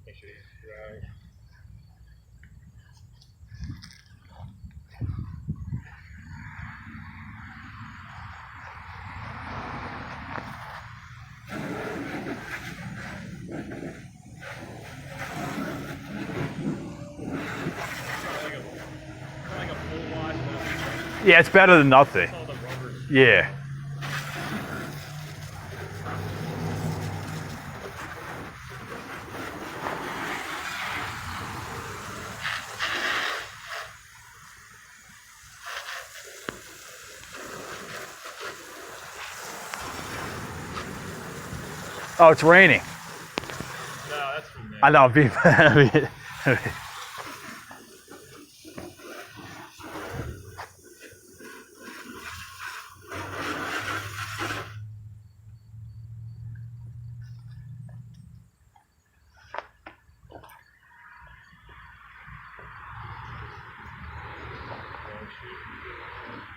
Make sure he's dry. Like a full wash. Yeah, it's better than nothing. All the rubber. Yeah. Oh, it's raining. No, that's from there. I know.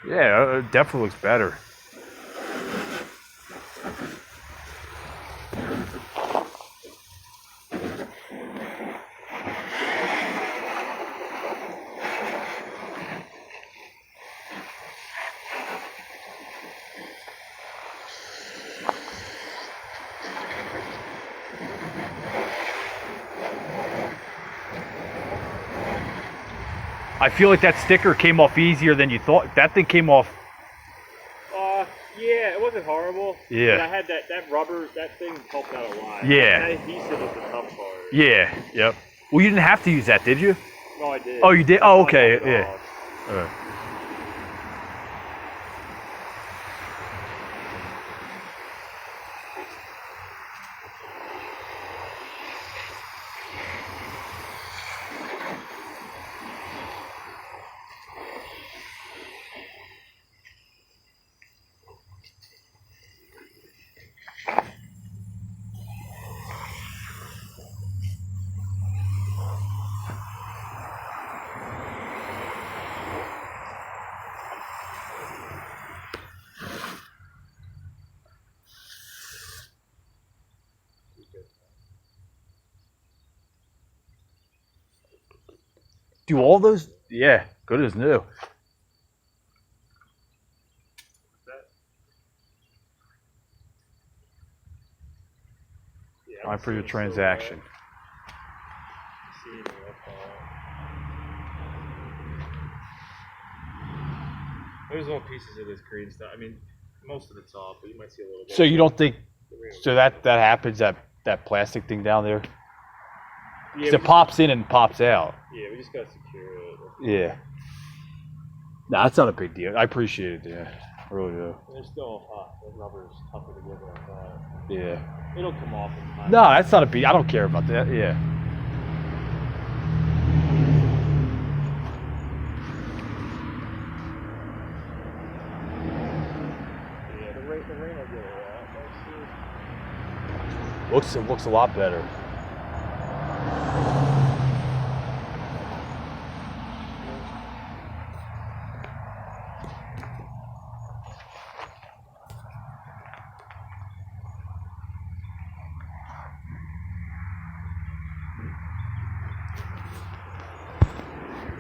Yeah, it definitely looks better. I feel like that sticker came off easier than you thought. That thing came off. Yeah, it wasn't horrible. Yeah. But I had that rubber, that thing helped out a lot. Yeah. That adhesive was the tough part. Yeah, yep. Well, you didn't have to use that, did you? No, I did. Oh, you did? Oh, okay, I knocked it yeah. off. All right. Do all those? Yeah, good as new. Yeah, Time for your it's so wet. transaction. See me up There's little pieces of this green stuff. I mean, most of it's off, but you might see a little bit. So you don't think? So that happens, that plastic thing down there? Yeah, 'Cause it pops in and pops out. Yeah, we just gotta secure it. Yeah. Nah, that's not a big deal. I appreciate it, yeah. I really do. They're still hot. The rubber's tougher to get than I thought. Yeah. It'll come off in time. No, that's not a big. I don't care about that. Yeah. Yeah, the rain will get it out. It looks a lot better.